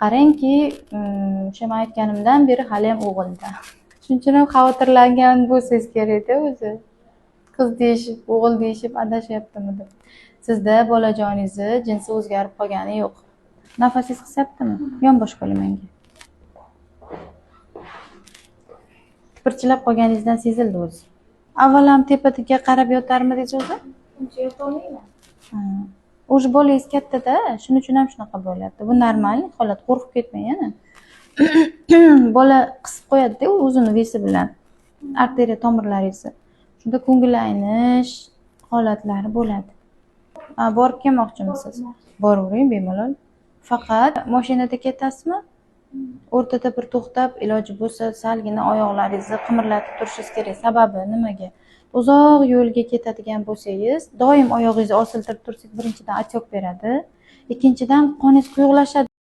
qarangki, o'sha men aytganimdan beri haliyam o'g'ilda. Shuning uchun ham xavotirlangan bo'lsangiz kerakda o'zi. Qiz deyishib, o'g'il deyishib adashyaptimi deb. Sizda bolajoningizni jinsi o'zgarib qolgani yo'q. Nafasingiz qisyaptimi? Yonbosh bo'ling menga. Tipirchilab qolganingizdan sezildi o'zi. Avval ham tepaga qarab yotarmidingiz o'zi? Uncha yotolmayman. O'zi bolangiz katta-da, shuning uchun ham shunaqa bo'lyapti. Bu normal holat, qo'rqib ketmang yana. Bola qisib qo'yadi-da o'zini vesi bilan arteriya tomirlaringizni. Shunda ko'ngil aynish holatlari bo'ladi. Borib kelmoqchimisiz? Boravering bemalol. Faqat mashinada ketasizmi? O'rtada bir to'xtab, iloji bo'lsa salgina oyoqlaringizni qimirlatib turishingiz kerak. Sababi nimaga? Uzoq yo'lga ketadigan bo'lsangiz, doim oyog'ingizni osiltirib tursangiz, birinchidan отек beradi, ikkinchidan qoningiz quyuqlashadi.